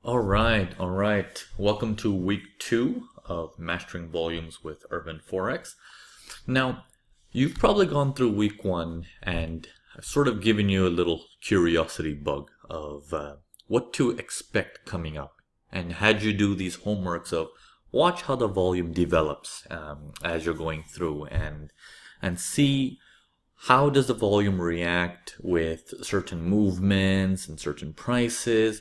All right. Welcome to week 2 of Mastering Volumes with Urban Forex. Now, you've probably gone through week 1 and I've sort of given you a little curiosity bug of what to expect coming up, and had you do these homeworks of watch how the volume develops as you're going through and see how does the volume react with certain movements and certain prices.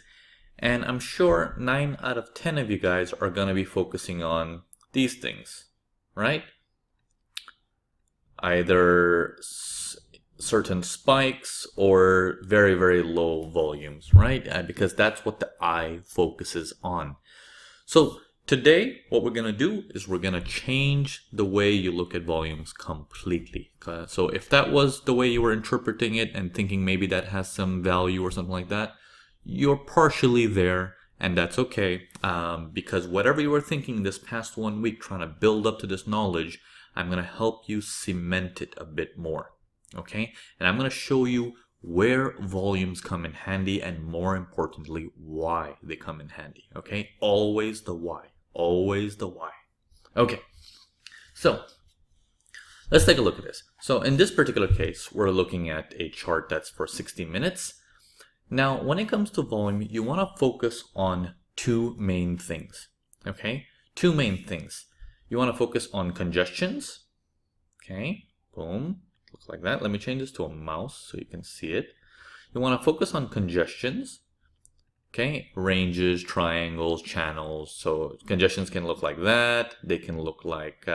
And I'm sure 9 out of 10 of you guys are going to be focusing on these things, right? Either certain spikes or very, very low volumes, right? Because that's what the eye focuses on. So today, what we're going to do is we're going to change the way you look at volumes completely. So if that was the way you were interpreting it and thinking maybe that has some value or something like that, you're partially there, and that's okay, because whatever you were thinking this past 1 week trying to build up to this knowledge, I'm going to help you cement it a bit more, okay? And I'm going to show you where volumes come in handy, and more importantly, why they come in handy, okay? Always the why. Always the why. Okay, so let's take a look at this. So in this particular case, we're looking at a chart that's for 60 minutes. Now, when it comes to volume, you want to focus on two main things, okay? Two main things. You want to focus on congestions, okay? Boom, looks like that. Let me change this to a mouse so you can see it. You want to focus on congestions, okay? Ranges, triangles, channels. So congestions can look like that. They can look like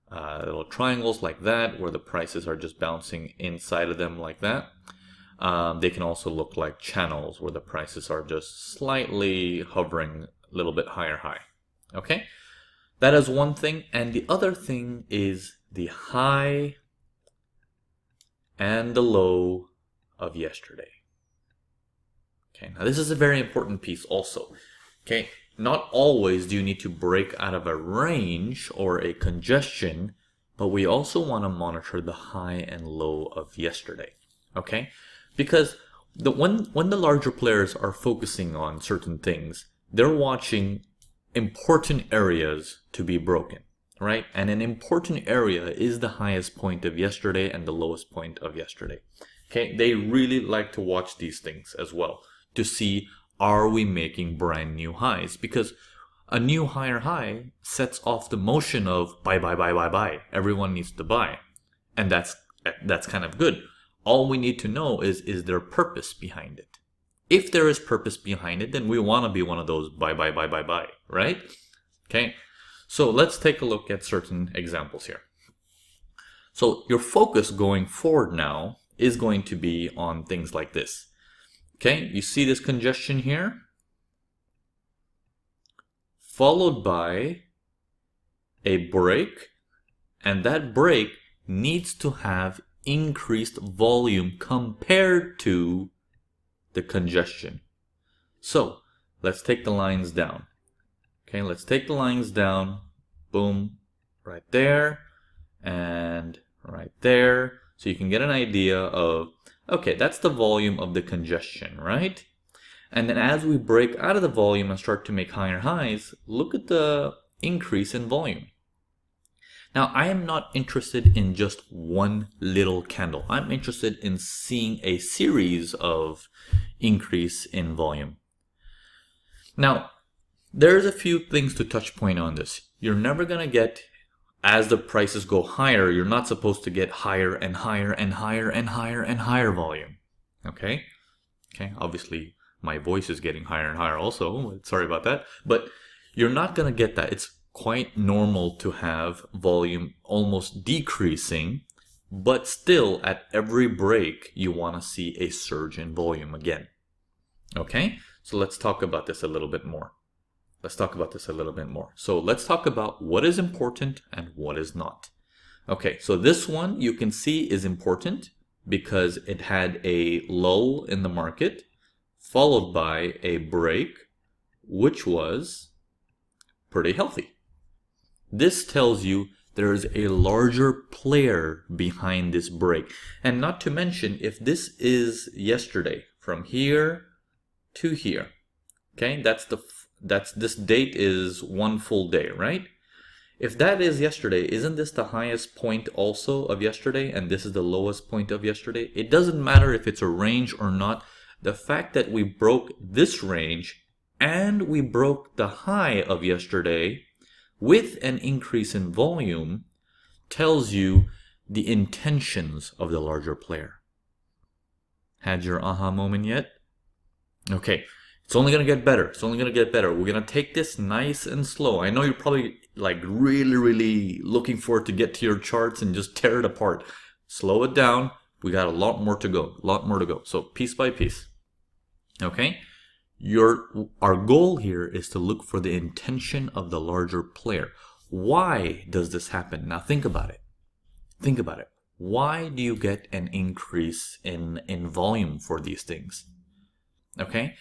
little triangles like that, where the prices are just bouncing inside of them like that. They can also look like channels where the prices are just slightly hovering a little bit higher high. Okay, that is one thing. And the other thing is the high and the low of yesterday. Okay, now this is a very important piece also. Okay, not always do you need to break out of a range or a congestion, but we also want to monitor the high and low of yesterday. Okay, because when the larger players are focusing on certain things, they're watching important areas to be broken, right? And an important area is the highest point of yesterday and the lowest point of yesterday. Okay, they really like to watch these things as well to see, are we making brand new highs? Because a new higher high sets off the motion of buy, buy, buy, buy, buy. Everyone needs to buy, and that's kind of good. All we need to know is there purpose behind it? If there is purpose behind it, then we want to be one of those buy, buy, buy, buy, buy, right? Okay, so let's take a look at certain examples here. So your focus going forward now is going to be on things like this. Okay, you see this congestion here? Followed by a break, and that break needs to have increased volume compared to the congestion. So let's take the lines down. Okay, let's take the lines down. Boom, right there and right there. So you can get an idea of, okay, that's the volume of the congestion, right? And then as we break out of the volume and start to make higher highs, look at the increase in volume. Now, I am not interested in just one little candle. I'm interested in seeing a series of increase in volume. Now, there's a few things to touch point on this. You're never going to get, as the prices go higher, you're not supposed to get higher and higher and higher and higher and higher volume. Okay? Okay, obviously my voice is getting higher and higher also. Sorry about that. But you're not going to get that. It's quite normal to have volume almost decreasing, but still at every break you want to see a surge in volume again. Okay, so let's talk about this a little bit more. So let's talk about what is important and what is not. Okay, so this one you can see is important because it had a lull in the market followed by a break, which was pretty healthy. This tells you there is a larger player behind this break. And not to mention, if this is yesterday, from here to here, Okay, this date is one full day, right? If that is yesterday, isn't this the highest point also of yesterday, and this is the lowest point of yesterday? It doesn't matter if it's a range or not. The fact that we broke this range and we broke the high of yesterday with an increase in volume tells you the intentions of the larger player. Had your aha moment yet? Okay, it's only going to get better. It's only going to get better. We're going to take this nice and slow. I know you're probably like really looking forward to get to your charts and just tear it apart. Slow it down. We got a lot more to go. A lot more to go. So piece by piece. Okay? Our goal here is to look for the intention of the larger player. Why does this happen? Now think about it. Think about it. Why do you get an increase in volume for these things? Okay?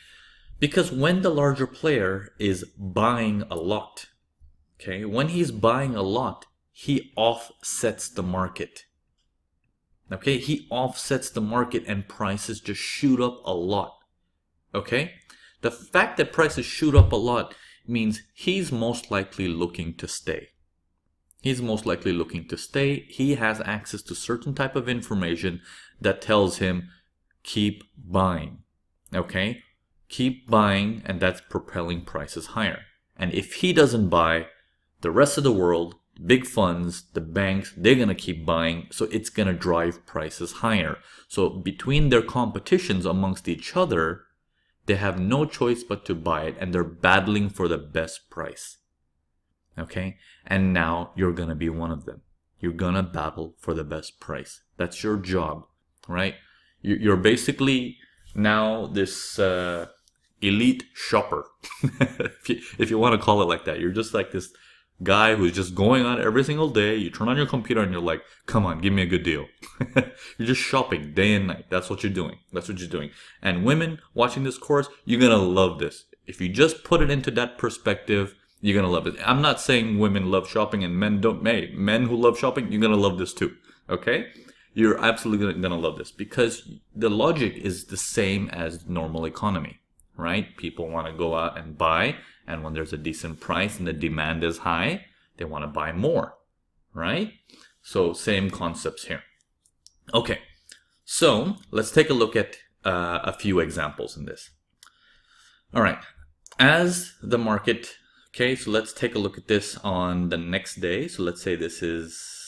Because when the larger player is buying a lot, okay, when he's buying a lot, he offsets the market. Okay, he offsets the market and prices just shoot up a lot. Okay? The fact that prices shoot up a lot means he's most likely looking to stay. He's most likely looking to stay. He has access to certain type of information that tells him, keep buying. Okay? Keep buying, and that's propelling prices higher. And if he doesn't buy, the rest of the world, big funds, the banks, they're going to keep buying, so it's going to drive prices higher. So between their competitions amongst each other, they have no choice but to buy it, and they're battling for the best price. Okay? And now you're going to be one of them. You're going to battle for the best price. That's your job, right? You're basically now this elite shopper, if you want to call it like that. You're just like this guy who's just going on every single day. You turn on your computer and you're like, come on, give me a good deal. You're just shopping day and night. That's what you're doing. That's what you're doing. And women watching this course, you're going to love this. If you just put it into that perspective, you're going to love it. I'm not saying women love shopping and men don't. Men who love shopping, you're going to love this too. Okay? You're absolutely going to love this because the logic is the same as normal economy, right? People want to go out and buy, and when there's a decent price and the demand is high, they want to buy more, right? So same concepts here. Okay, so let's take a look at a few examples in this. All right, as the market, okay, so let's take a look at this on the next day. So let's say this is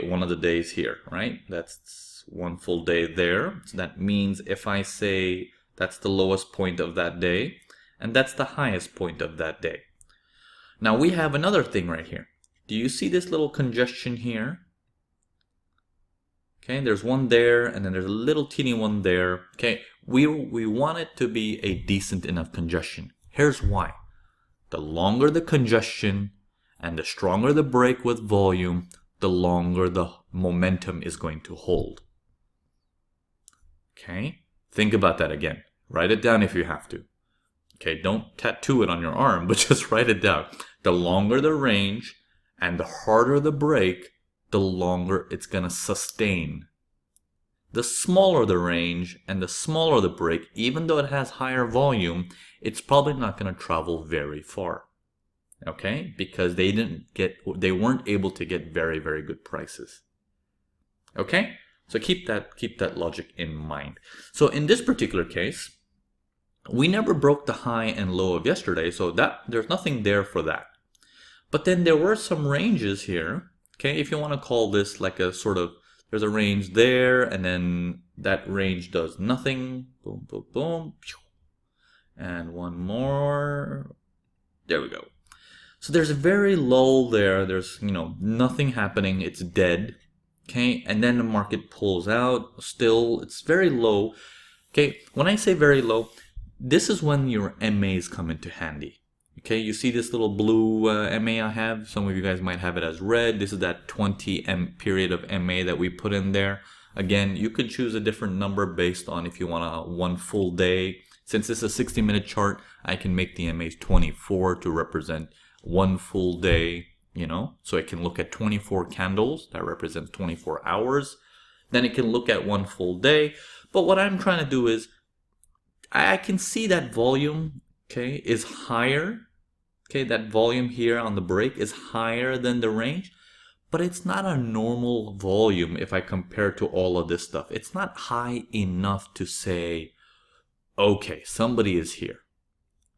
one of the days here, right? That's one full day there. So that means if I say that's the lowest point of that day, and that's the highest point of that day. Now we have another thing right here. Do you see this little congestion here? Okay, there's one there, and then there's a little teeny one there. Okay, we want it to be a decent enough congestion. Here's why. The longer the congestion and the stronger the break with volume, the longer the momentum is going to hold. Okay, think about that again. Write it down if you have to. Okay, don't tattoo it on your arm, but just write it down. The longer the range and the harder the break, the longer it's going to sustain. The smaller the range and the smaller the break, even though it has higher volume, it's probably not going to travel very far. Okay, because they weren't able to get very good prices. Okay, so keep that logic in mind. So in this particular case, we never broke the high and low of yesterday, so that there's nothing there for that. But then there were some ranges here. Okay, if you want to call this like a sort of, there's a range there, and then that range does nothing. Boom, boom, boom. And one more. There we go. So there's a very low there. There's, nothing happening. It's dead. Okay, and then the market pulls out. Still, it's very low. Okay, when I say very low, this is when your MAs come into handy. Okay, you see this little blue MA I have? Some of you guys might have it as red. This is that 20 period of MA that we put in there. Again, you could choose a different number based on if you want one full day. Since it's a 60-minute chart, I can make the MAs 24 to represent one full day, so it can look at 24 candles. That represents 24 hours. Then it can look at one full day. But what I'm trying to do is, I can see that volume okay, is higher. Okay, that volume here on the break is higher than the range, but it's not a normal volume if I compare to all of this stuff. It's not high enough to say, okay, somebody is here.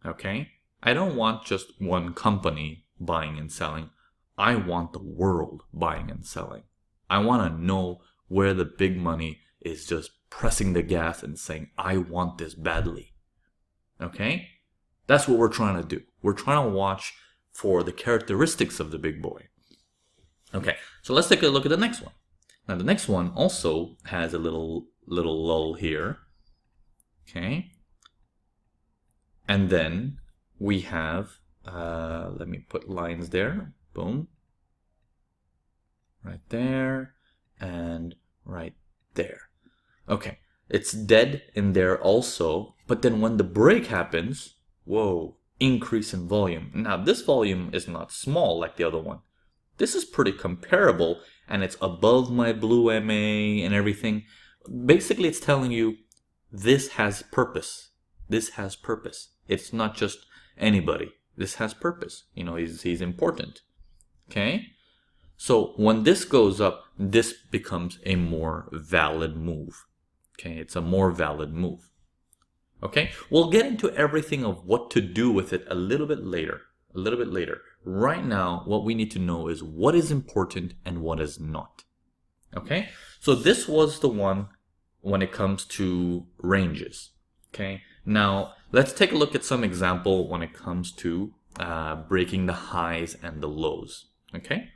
Okay, I don't want just one company buying and selling. I want the world buying and selling. I want to know where the big money is just pressing the gas and saying, I want this badly. Okay? That's what we're trying to do. We're trying to watch for the characteristics of the big boy. Okay, so let's take a look at the next one. Now the next one also has a little lull here. Okay. And then we have, let me put lines there. Boom. Right there and right there. Okay, it's dead in there also, but then when the break happens, whoa, increase in volume. Now this volume is not small like the other one. This is pretty comparable and it's above my blue MA and everything. Basically it's telling you this has purpose. This has purpose. It's not just anybody. This has purpose. You know, he's important. Okay? So when this goes up, this becomes a more valid move. Okay, it's a more valid move. Okay, we'll get into everything of what to do with it a little bit later. Right now, what we need to know is what is important and what is not. Okay, so this was the one when it comes to ranges. Okay, now let's take a look at some example when it comes to breaking the highs and the lows. Okay,